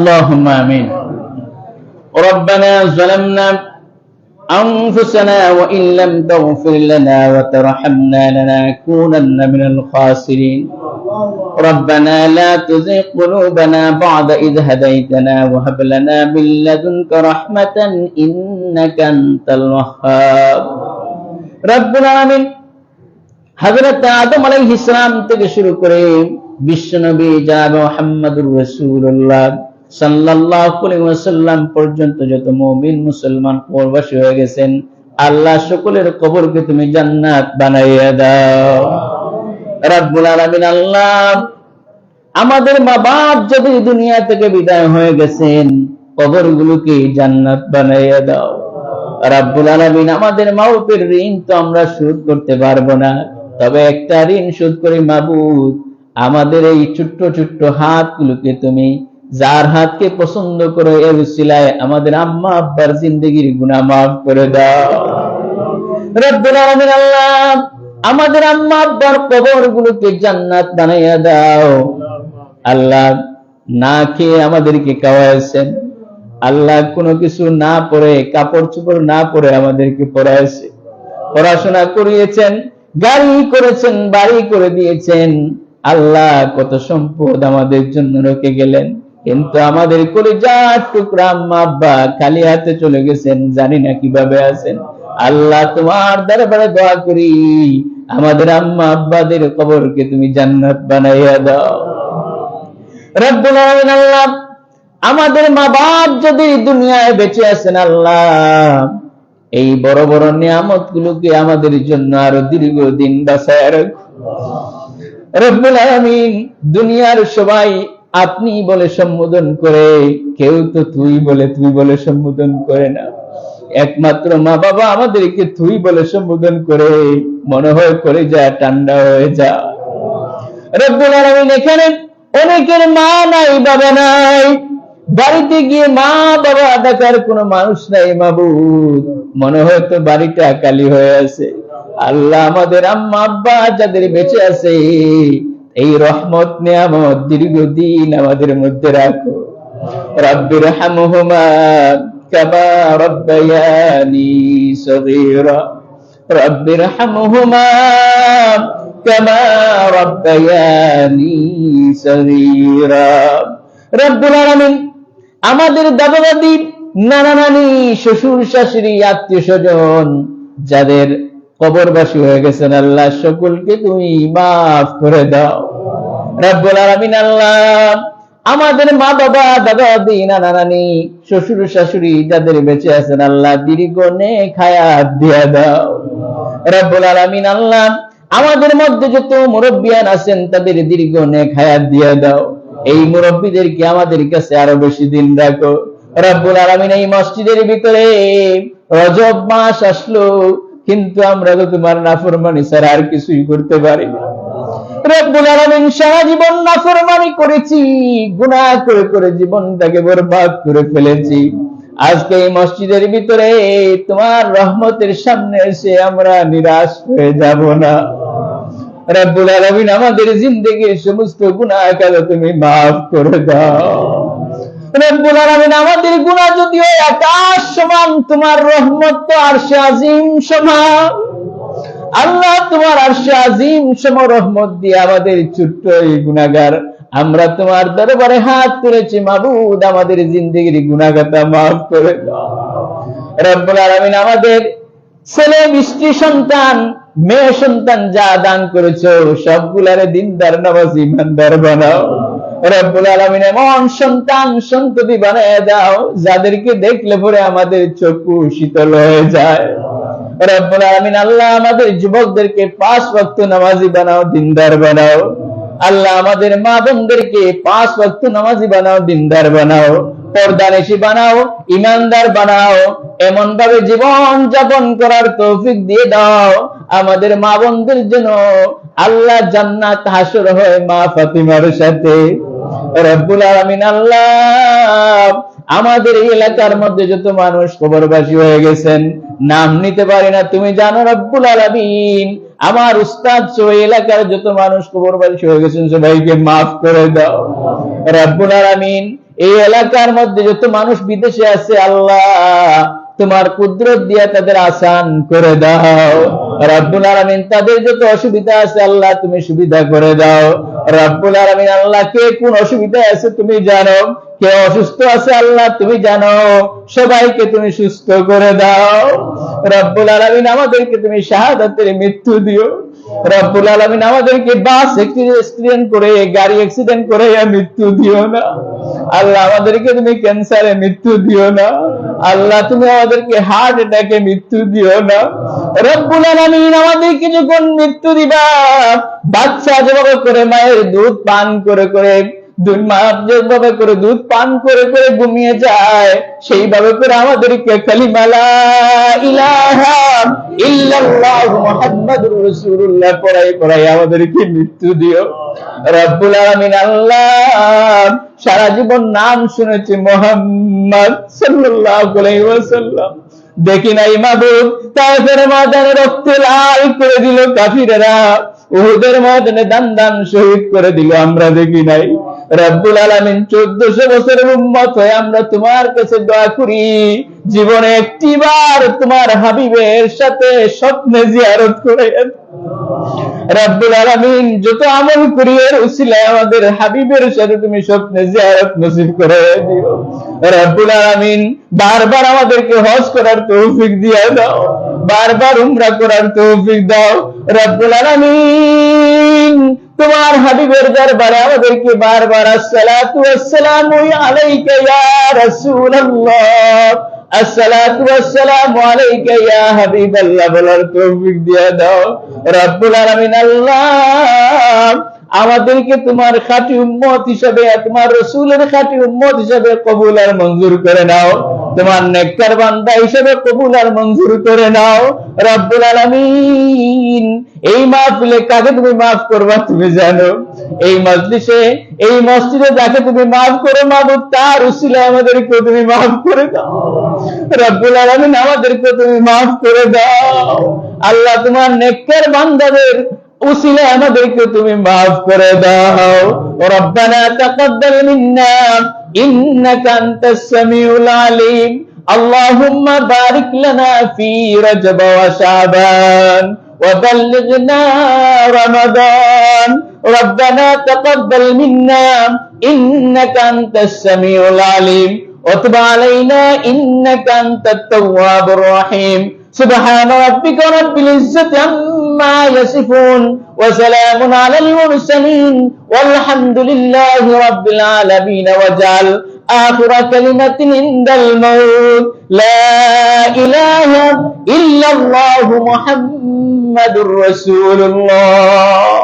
اللهم آمين. ربنا ظلمنا أنفسنا وإن لم تغفر لنا وترحمنا لنكونن من الخاسرين. ربنا لا تزغ قلوبنا بعد إذ هديتنا وهب لنا من لدنك رحمة إنك أنت الوهاب. رب العالمين হযরত আদম আলাইহিস সালাম থেকে শুরু করে বিশ্বনবী জনাব মুহাম্মদুর রাসূলুল্লাহ সাল্লাল্লাহু আলাইহি ওয়াসাল্লাম পর্যন্ত যত মুমিন মুসলমান কবরবাসী হয়ে গেছেন, আল্লাহ সকলের কবরকে তুমি জান্নাত বানাইয়া দাও। রব্বুল আলামিন আল্লাহ আমাদের মা বাপ যদি দুনিয়া থেকে বিদায় হয়ে গেছেন, কবরগুলোকে জান্নাত বানাইয়া দাও। রব্বুল আলামিন আমাদের মাওপের ঋণ তো আমরা শোধ করতে পারবো না, তবে একটা ঋণ শোধ করি মাবুদ, আমাদের এই ছোট্ট ছোট্ট হাতগুলোকে তুমি যার হাতকে পছন্দ করো এর উসিলায় আমাদের আম্মা আব্বার জিন্দেগির গুনাহ মাফ করে দাও। রব্বুল আলামিন আল্লাহ আমাদের আম্মা আব্বার কবরগুলোকে জান্নাত বানাইয়া দাও। আল্লাহ না খেয়ে আমাদেরকে খাওয়াইছেন, আল্লাহ কোনো কিছু না পরে, কাপড় চোপড় না পরে আমাদেরকে পড়াইছে, পড়াশোনা করিয়েছেন, গাড়ি করেছেন, বাড়ি করে দিয়েছেন। আল্লাহ কত সম্পদ আমাদের জন্য রেখে গেলেন, কিন্তু আমাদের কলিজার টুকরা আম্মা আব্বা খালি হাতে চলে গেছেন, জানি না কিভাবে আছেন। আল্লাহ তোমার দরবারে দোয়া করি, আমাদের আম্মা আব্বাদের কবরকে তুমি জান্নাত বানাইয়া দাও। রব্বুল আলামিন আল্লাহ আমাদের মা বাপ যদি দুনিয়ায় বেঁচে আছেন, আল্লাহ এই বড় বড় নিয়ামত গুলোকে আমাদের জন্য আরো দীর্ঘদিন বাঁচায় রাখো। রব্বুল আলামিন দুনিয়ার সবাই আপনি বলে সম্বোধন করে, কেউ তো তুই বলে সম্বোধন করে না। একমাত্র মা বাবা আমাদেরকে তুই বলে সম্বোধন করে, মনে হয় করে যা ঠান্ডা হয়ে যা। রব্বুল আলামিন এখানে অনেকের মা নাই, বাবা নাই, বাড়িতে গিয়ে মা বাবা ডাকার কোনো মানুষ নাই মাবুদ, মনে হয় তো বাড়িটা খালি হয়ে আছে। আল্লাহ আমাদের আম্মা আব্বা যাদের বেঁচে আছে, এই রহমত নিয়ামত দীর্ঘদিন আমাদের মধ্যে রাখো। রাব্বির হামহুমা কামা রাব্বায়ানি সগীরা, রাব্বির হামহুমা কামা রাব্বায়ানি সগীরা। রব্বুল আলামিন আমাদের দাদা দাদি, নানা নানি, শ্বশুর শাশুড়ি, আত্মীয় স্বজন যাদের কবরবাসী হয়ে গেছেন, আল্লাহ সকলকে তুমি মাফ করে দাও। রব্বুল আলামিন আল্লাহ আমাদের মা বাবা, দাদা দাদি, নানা নানি, শ্বশুর শাশুড়ি যাদের বেঁচে আছেন, আল্লাহ দীর্ঘ নেক হায়াত দিয়ে দাও। রব্বুল আলামিন আল্লাহ আমাদের মধ্যে যত মুরব্বিয়ান আছেন তাদের দীর্ঘ নেক হায়াত দিয়ে দাও। এই মুরব্বীদেরকে আমাদের কাছে আরো বেশি দিন রাখো। রব্বুল আলামিন এই মসজিদের ভিতরে রজব মাস আসলো, কিন্তু আমরা তো তোমার নাফরমানি ছাড়া আর কিছুই করতে পারি না। রব্বুল আলামিন সারা জীবন নাফরমানি করেছি, গুনাহ করে করে জীবনটাকে বরবাদ করে ফেলেছি। আজকে এই মসজিদের ভিতরে তোমার রহমতের সামনে এসে আমরা নিরাশ হয়ে যাব না। রব্বুল আলামিন আমাদের জিন্দেগির সমস্ত গুনাহ কাজে তুমি মাফ করে দাও। রব্বুল আলামিন আমাদের গুনাহ যদিও আকাশ সমান, তোমার রহমত তো আরশে আজিম সমান। আল্লাহ তোমার আরশে আজিম সম রহমত দিয়ে আমাদের ছোট্ট এই গুনাহগার আমরা তোমার দরবারে হাত তুলেছি মাবুদ, আমাদের জিন্দেগির গুনাহগাতা মাফ করে দাও। রব্বুল আলামিন আমাদের ছেলে মিষ্টি সন্তান, মেয়ে সন্তান যা দান করেছো সবগুলারে দিনদার নামাজি ইমানদার বানাও। রব্বুল আলামিন এমন সন্তান সন্ততি বানায় দাও যাদেরকে দেখলে পরে আমাদের চক্ষু শীতল হয়ে যায়। রব্বুল আলামিন আল্লাহ আমাদের যুবকদেরকে 5 ওয়াক্ত নামাজি বানাও, দিনদার বানাও। আল্লাহ আমাদের মা বোনদেরকে 5 ওয়াক্ত নামাজি বানাও, দিনদার বানাও, পর্দানিশী বানাও, ইমানদার বানাও। এমন ভাবে জীবন যাপন করার তৌফিক দিয়ে দাও আমাদের মা বোনদের জন্য আল্লাহ জান্নাত হাসর হয় মা ফাতিমার সাথে। রব্বুল আলামিন আল্লাহ আমাদের এই এলাকার মধ্যে যত মানুষ কবরবাসী হয়ে গেছেন, নাম নিতে পারি না, তুমি জানো রব্বুল আলামিন। আমার উস্তাদ সহ এলাকার যত মানুষ কবরবাসী হয়ে গেছেন সবাইকে মাফ করে দাও রব্বুল আলামিন। এই এলাকার মধ্যে যত মানুষ বিদেশে আছে আল্লাহ তোমার কুদরত দিয়া তাদের আসান করে দাও রব্বুল আলামিন। তাদের যত অসুবিধা আছে আল্লাহ তুমি সুবিধা করে দাও রব্বুল আলামিন। আল্লাহ কে কোন অসুবিধা আছে তুমি জানো, কে অসুস্থ আছে আল্লাহ তুমি জানো, সবাইকে তুমি সুস্থ করে দাও রব্বুল আলামিন। আমাদেরকে তুমি শাহাদাতের মৃত্যু দিও রব্বুল আলামিন। আমাদেরকে বাস অ্যাক্সিডেন্ট করে, গাড়ি অ্যাক্সিডেন্ট করে মৃত্যু দিও না আল্লাহ। আমাদেরকে তুমি ক্যান্সারে মৃত্যু দিও না আল্লাহ। তুমি আমাদেরকে হার্ট অ্যাটাকে মৃত্যু দিও না রব্বুল আলামিন। আমাদেরকে যখন মৃত্যু দিবা, বাচ্চা যেভাবে করে মায়ের দুধ পান করে করে যেভাবে করে দুধ পান করে করে ঘুমিয়ে যায়, সেইভাবে করে আমাদেরকে কালিমা লা ইলাহা ইল্লাল্লাহ মুহাম্মাদুর রাসূলুল্লাহ পড়াই পড়াই আমাদেরকে মৃত্যু দিও রব্বুল আলামিন। আল্লাহ সারা জীবন নাম শুনেছি মুহাম্মদ সাল্লাল্লাহু আলাইহি ওয়াসাল্লাম, দেখি নাই মাবুদ তায়েফের ময়দানে রক্ত লাল করে দিল কাফিরেরা, উহুদের ময়দানে দান দান শহীদ করে দিল, আমরা দেখি নাই রব্বুল আলামিন। 1400 বছরের উম্মত হয়ে আমরা তোমার কাছে দোয়া করি, জীবনে একটিবার তোমার হাবিবের সাথে স্বপ্নে জিয়ারত করে রব্বুল আলামিন। যত আমল করি এর উসিলায় আমাদের হাবিবের সাথে তুমি স্বপ্নে জিয়ারত নসিব করে দিও রব্বুল আলামিন। বারবার আমাদেরকে হজ করার তৌফিক দিয়ে দাও, বারবার উমরা করার তৌফিক দাও রব্বুল আলামিন। তোমার হাবিবের দরবারে আমাদেরকে বারবার আসসালাতু ওয়াসসালামু আলাইকা ইয়া রাসূলুল্লাহ, আসসালাতু ওয়াসসালামু আলাইকা ইয়া হাবিবাল্লাহ বলার তৌফিক দিয়ে দাও রব্বুল আলামিন। আল্লাহ আমাদেরকে তোমার খাঁটি উম্মত হিসেবে, তোমার রাসূলের খাঁটি উম্মত হিসেবে কবুল আর মঞ্জুর করে নাও, তোমার নেককার বান্দা হিসেবে কবুল আর মঞ্জুর করে নাও রব্বুল আলামিন। এই মাহফিলে কাকে তুমি মাফ করবা তুমি জানো, এই মজলিসে এই মসজিদে যাকে তুমি মাফ করো মাবুদ, তার উসিলায় আমাদেরকে তুমি মাফ করে দাও রব্বুল আলামিন। আমাদেরকে তুমি মাফ করে দাও আল্লাহ। তোমার নেককার বান্দাদের উসিলায় আমাদেরকে তুমি মাফ করে দাও। রব্বানা তাকাব্বাল মিন্না ইন্নাকা আনতাস সামিউল আলিম। আল্লাহুম্মা বারিক লানা ফি রজব ওয়া শাবান ওয়া বাল্লিগনা রমাদান। রব্বানা তাকাব্বাল মিন্না ইন্নাকা আনতাস সামিউল আলিম ওয়া তুব আলাইনা ইন্নাকা আনতাত তাওয়াবুর রহিম। سبحان ربك رب العزة عما يصفون وسلام على المرسلين والحمد لله رب العالمين واجعل آخر كلمة عند الموت لا إله إلا الله محمد رسول الله